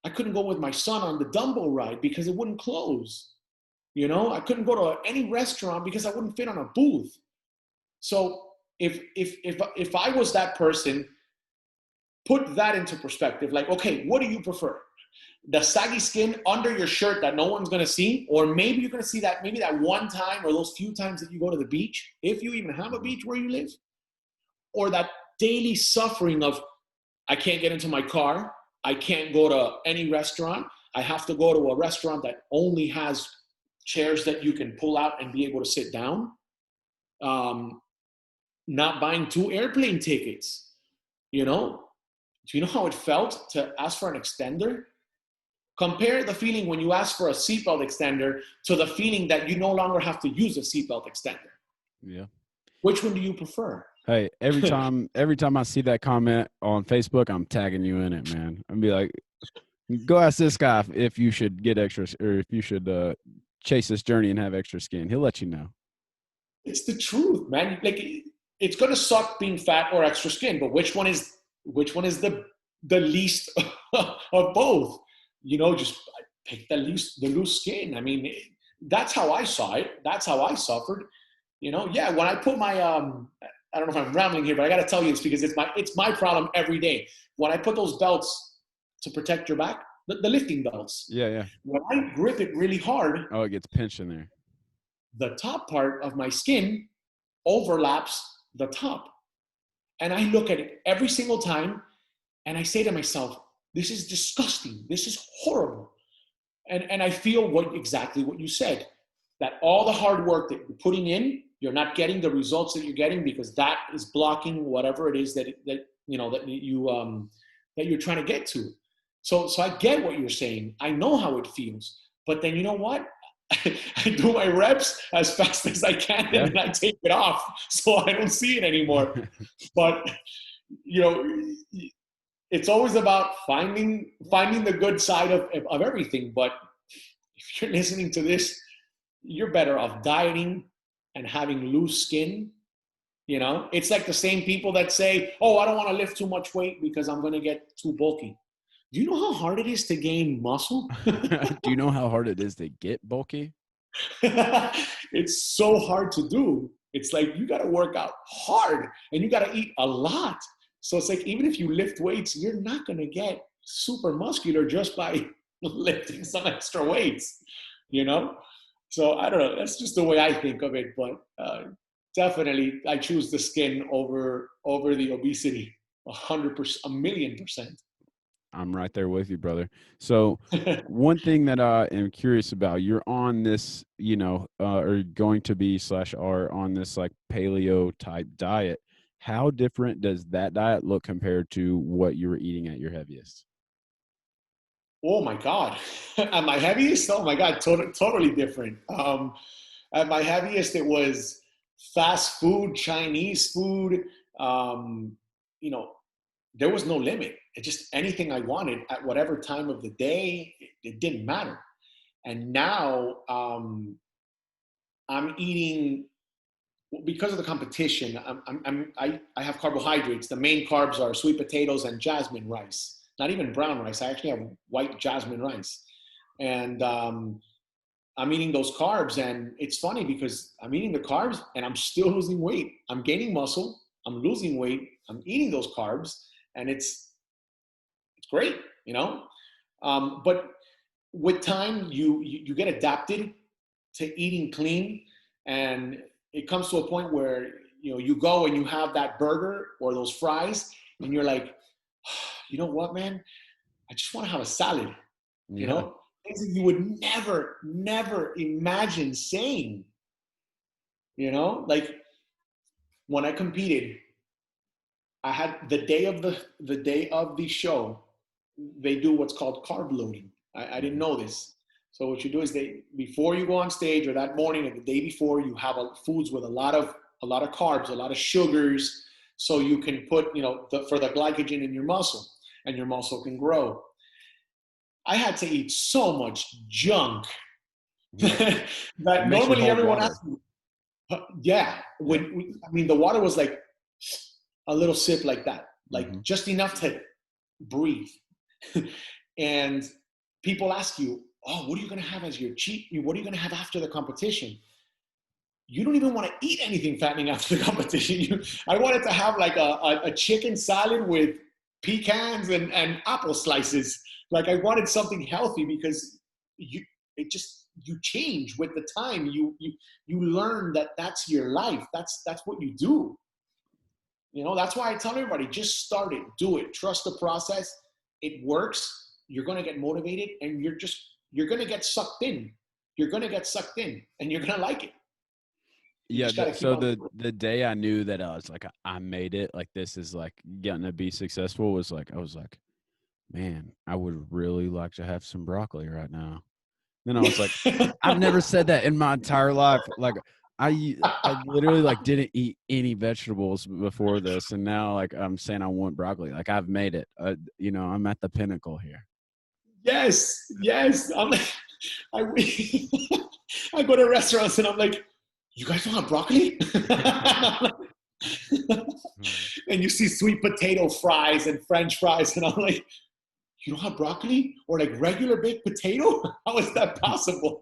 I couldn't go with my son on the Dumbo ride because it wouldn't close. You know, I couldn't go to any restaurant because I wouldn't fit on a booth. So if I was that person, put that into perspective. Like, okay, what do you prefer? The saggy skin under your shirt that no one's gonna see, or maybe you're gonna see that maybe that one time or those few times that you go to the beach, if you even have a beach where you live, or that daily suffering of, I can't get into my car, I can't go to any restaurant, I have to go to a restaurant that only has chairs that you can pull out and be able to sit down, not buying 2 airplane tickets, you know? Do you know how it felt to ask for an extender? Compare the feeling when you ask for a seatbelt extender to the feeling that you no longer have to use a seatbelt extender. Yeah. Which one do you prefer? Hey, every time I see that comment on Facebook, I'm tagging you in it, man. I'm be like, go ask this guy if you should get extra, or if you should chase this journey and have extra skin. He'll let you know. It's the truth, man. Like, it's gonna suck being fat or extra skin, but which one is the least of both? You know, just pick the loose skin. I mean, that's how I saw it. That's how I suffered. You know, yeah. When I put my I don't know if I'm rambling here, but I got to tell you this because it's my problem every day. When I put those belts to protect your back, the lifting belts. Yeah. When I grip it really hard, Oh, it gets pinched in there. the top part of my skin overlaps the top. And I look at it every single time and I say to myself, this is disgusting. This is horrible. And I feel exactly what you said, that all the hard work that you're putting in, you're not getting the results that you're getting because that is blocking whatever it is that you're trying to get to. So I get what you're saying. I know how it feels. But then you know what? I do my reps as fast as I can, and then I take it off so I don't see it anymore. But you know, it's always about finding the good side of everything. But if you're listening to this, you're better off dieting and having loose skin. You know, it's like the same people that say, oh, I don't want to lift too much weight because I'm going to get too bulky. Do you know how hard it is to gain muscle? Do you know how hard it is to get bulky? It's so hard to do. It's like you got to work out hard and you got to eat a lot. So it's like, even if you lift weights, you're not going to get super muscular just by lifting some extra weights, you know? So I don't know. That's just the way I think of it. But definitely I choose the skin over the obesity 100%, 1,000,000%. I'm right there with you, brother. So one thing that I am curious about, you're on this, you know, or going to be / are on this like paleo type diet. How different does that diet look compared to what you were eating at your heaviest? Oh my God. At my heaviest, oh my God, totally different. At my heaviest, it was fast food, Chinese food. You know, there was no limit. It just anything I wanted at whatever time of the day, it didn't matter. And now I'm eating, because of the competition. I have carbohydrates. The main carbs are sweet potatoes and jasmine rice. Not even brown rice. I actually have white jasmine rice. And I'm eating those carbs. And it's funny because I'm eating the carbs and I'm still losing weight. I'm gaining muscle. I'm losing weight. I'm eating those carbs. And it's great, you know? But with time, you get adapted to eating clean. And it comes to a point where, you know, you go and you have that burger or those fries and you're like, you know what, man? I just want to have a salad, you know? Things that you would never imagine saying, you know? Like when I competed, I had the day of the show, they do what's called carb loading. I didn't know this. So what you do is before you go on stage or that morning or the day before, you have foods with a lot of carbs, a lot of sugars, so you can put, for the glycogen in your muscle, and your muscle can grow. I had to eat so much junk that normally everyone asks me, yeah, the water was like a little sip like that, like just enough to breathe. And people ask you, oh, what are you going to have as your cheat? What are you going to have after the competition? You don't even want to eat anything fattening after the competition. I wanted to have like a chicken salad with pecans and apple slices. Like I wanted something healthy, because you change with the time. You learn that that's your life. That's what you do. That's why I tell everybody, just start it, do it, trust the process. It works. You're going to get motivated, and you're going to get sucked in. You're going to get sucked in, and you're going to like it. So the day I knew that I was like, I made it, like this is like getting to be successful, was like, I was like, man, I would really like to have some broccoli right now. Then I was like, I've never said that in my entire life. Like I literally like didn't eat any vegetables before this, and now like I'm saying I want broccoli. Like I've made it. I'm at the pinnacle here. Yes. I'm like, I go to restaurants and I'm like, you guys don't have broccoli? And you see sweet potato fries and French fries, and I'm like, you don't have broccoli or like regular baked potato? How is that possible?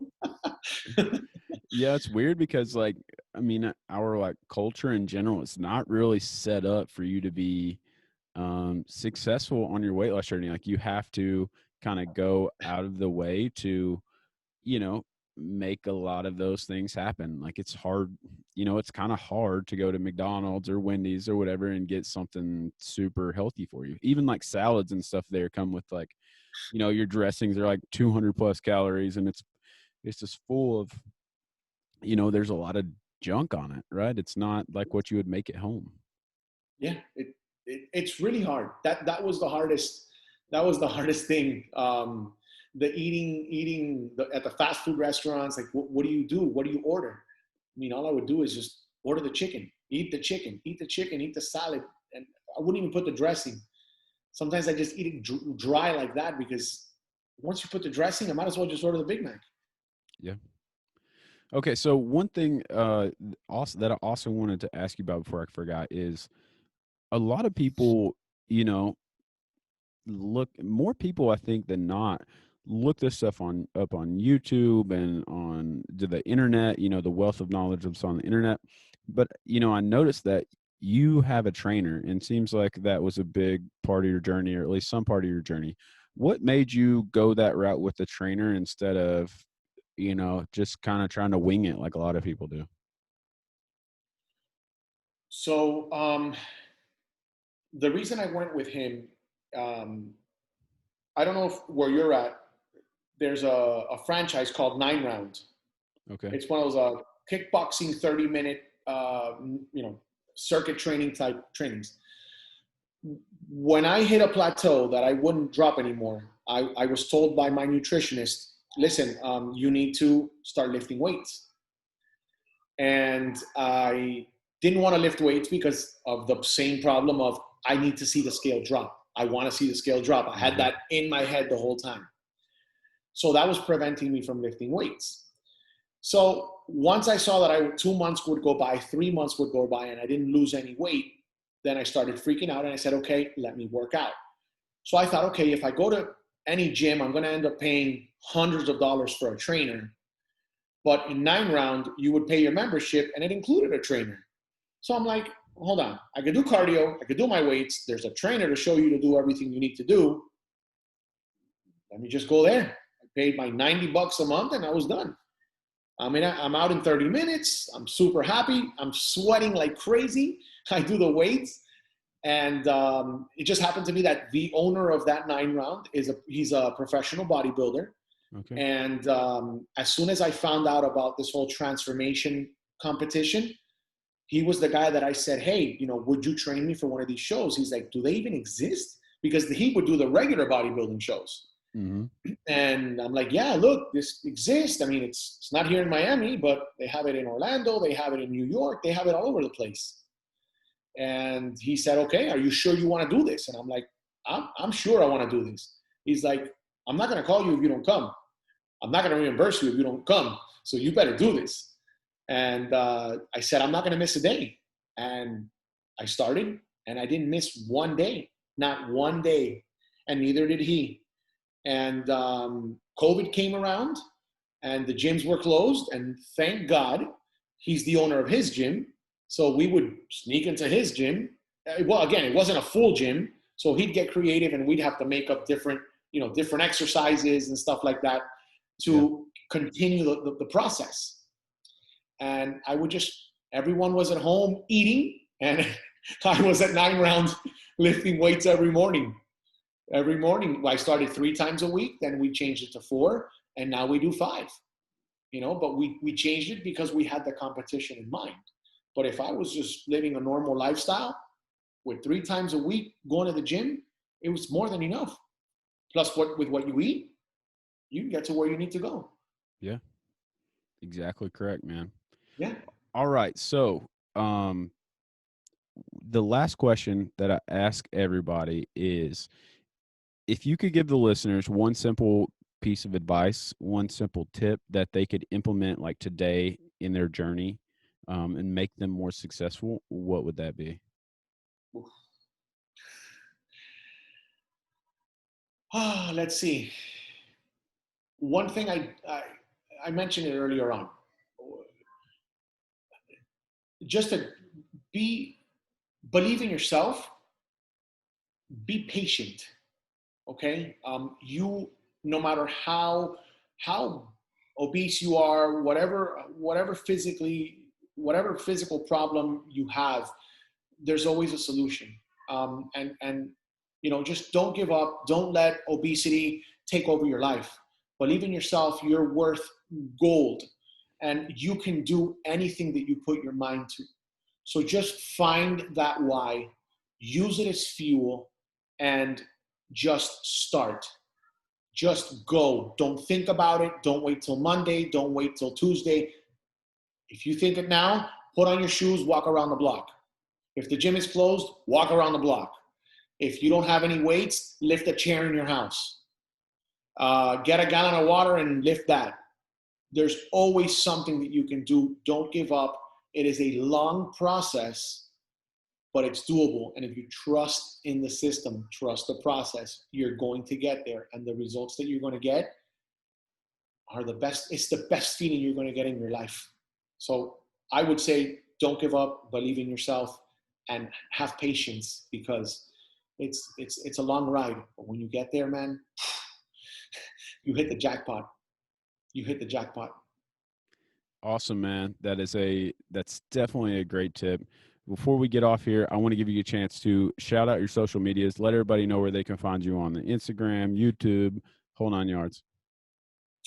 Yeah, it's weird because like, I mean, our like culture in general, it's not really set up for you to be successful on your weight loss journey. Like you have to kind of go out of the way to, make a lot of those things happen. Like it's hard, it's kind of hard to go to McDonald's or Wendy's or whatever and get something super healthy for you. Even like salads and stuff there come with like, your dressings are like 200 plus calories, and it's just full of, there's a lot of junk on it, right? It's not like what you would make at home. Yeah, it's really hard. That was the hardest. That was the hardest thing. The eating at the fast food restaurants. Like, what do you do? What do you order? I mean, all I would do is just order the chicken, eat the chicken, eat the salad, and I wouldn't even put the dressing. Sometimes I just eat it dry like that, because once you put the dressing, I might as well just order the Big Mac. Yeah. Okay, so one thing also that I also wanted to ask you about before I forgot is a lot of people, more people I think than not look this stuff up on YouTube and on the internet, the wealth of knowledge that's on the internet. But, I noticed that you have a trainer, and it seems like that was a big part of your journey, or at least some part of your journey. What made you go that route with the trainer instead of, just kind of trying to wing it like a lot of people do? So the reason I went with him, I don't know where you're at. There's a franchise called 9 Round. Okay. It's one of those kickboxing 30-minute, circuit training type trainings. When I hit a plateau that I wouldn't drop anymore, I was told by my nutritionist, listen, you need to start lifting weights. And I didn't want to lift weights because of the same problem of I need to see the scale drop. I want to see the scale drop. I had that in my head the whole time. So that was preventing me from lifting weights. So once I saw that 2 months would go by, 3 months would go by, and I didn't lose any weight, then I started freaking out, and I said, okay, let me work out. So I thought, okay, if I go to any gym, I'm going to end up paying hundreds of dollars for a trainer. But in 9 Round, you would pay your membership, and it included a trainer. So I'm like, hold on, I could do cardio, I could do my weights. There's a trainer to show you to do everything you need to do. Let me just go there. I paid my $90 a month, and I was done. I mean, I'm out in 30 minutes. I'm super happy. I'm sweating like crazy. I do the weights. And it just happened to be that the owner of that 9 Round he's a professional bodybuilder. Okay. And as soon as I found out about this whole transformation competition, he was the guy that I said, hey, would you train me for one of these shows? He's like, do they even exist? Because he would do the regular bodybuilding shows. Mm-hmm. And I'm like, yeah, look, this exists. I mean, it's not here in Miami, but they have it in Orlando. They have it in New York. They have it all over the place. And he said, okay, are you sure you want to do this? And I'm like, I'm sure I want to do this. He's like, I'm not going to call you if you don't come. I'm not going to reimburse you if you don't come. So you better do this. And I said, I'm not going to miss a day. And I started, and I didn't miss one day, not one day. And neither did he. And COVID came around, and the gyms were closed. And thank God he's the owner of his gym. So we would sneak into his gym. Well, again, it wasn't a full gym. So he'd get creative, and we'd have to make up different exercises and stuff like that to continue the process. And I would everyone was at home eating, and I was at 9 rounds lifting weights every morning. Every morning, I started 3 times a week, then we changed it to 4, and now we do 5. But we changed it because we had the competition in mind. But if I was just living a normal lifestyle with 3 times a week going to the gym, it was more than enough. Plus, with what you eat, you can get to where you need to go. Yeah, exactly correct, man. Yeah. All right. So, the last question that I ask everybody is, if you could give the listeners one simple piece of advice, one simple tip that they could implement like today in their journey, and make them more successful, what would that be? Let's see. One thing I mentioned it earlier on. Just to believe in yourself, be patient. Okay, no matter how obese you are, whatever physical problem you have, there's always a solution. And just don't give up. Don't let obesity take over your life. Believe in yourself. You're worth gold, and you can do anything that you put your mind to. So just find that why, use it as fuel, and just start. Just go. Don't think about it. Don't wait till Monday. Don't wait till Tuesday. If you think it now, put on your shoes, walk around the block. If the gym is closed, walk around the block. If you don't have any weights, lift a chair in your house. Get a gallon of water and lift that. There's always something that you can do. Don't give up. It is a long process, but it's doable. And if you trust in the system, trust the process, you're going to get there. And the results that you're going to get are the best. It's the best feeling you're going to get in your life. So I would say, don't give up, believe in yourself, and have patience, because it's a long ride. But when you get there, man, you hit the jackpot. You hit the jackpot. Awesome, man. That's definitely a great tip. Before we get off here, I want to give you a chance to shout out your social medias, let everybody know where they can find you on the Instagram, YouTube, whole 9 yards.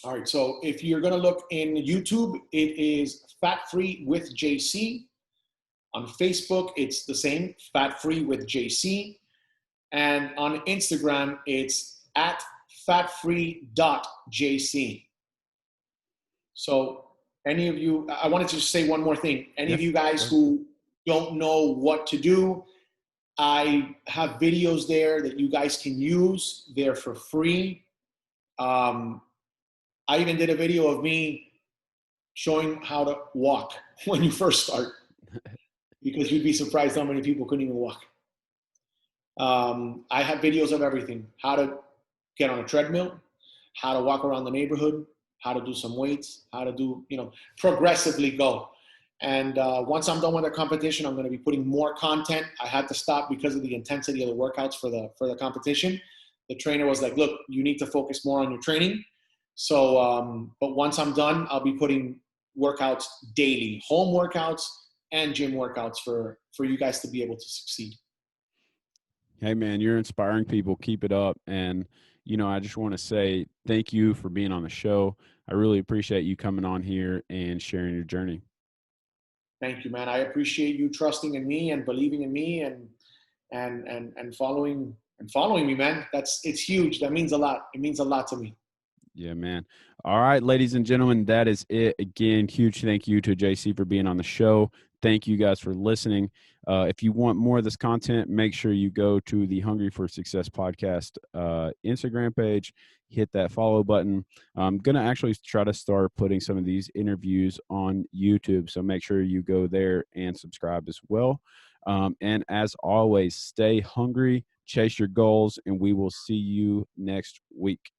All right. So if you're going to look in YouTube, it is Fat Free with JC. On Facebook, it's the same, Fat Free with JC. And on Instagram, it's at fatfree.jc. So any of you, I wanted to say one more thing. Any of you guys who don't know what to do, I have videos there that you guys can use. They're for free. I even did a video of me showing how to walk when you first start, because you'd be surprised how many people couldn't even walk. I have videos of everything: how to get on a treadmill, how to walk around the neighborhood, how to do some weights, how to do, progressively go. And once I'm done with the competition, I'm going to be putting more content. I had to stop because of the intensity of the workouts for the competition. The trainer was like, look, you need to focus more on your training. So, but once I'm done, I'll be putting workouts daily, home workouts and gym workouts for you guys to be able to succeed. Hey, man, you're inspiring people. Keep it up. And, I just want to say thank you for being on the show. I really appreciate you coming on here and sharing your journey. Thank you, man. I appreciate you trusting in me and believing in me and following and following me, man. It's huge. That means a lot. It means a lot to me. Yeah, man. All right, ladies and gentlemen, that is it. Again, huge thank you to JC for being on the show. Thank you guys for listening. If you want more of this content, make sure you go to the Hungry for Success podcast Instagram page, hit that follow button. I'm going to actually try to start putting some of these interviews on YouTube, so make sure you go there and subscribe as well. And as always, stay hungry, chase your goals, and we will see you next week.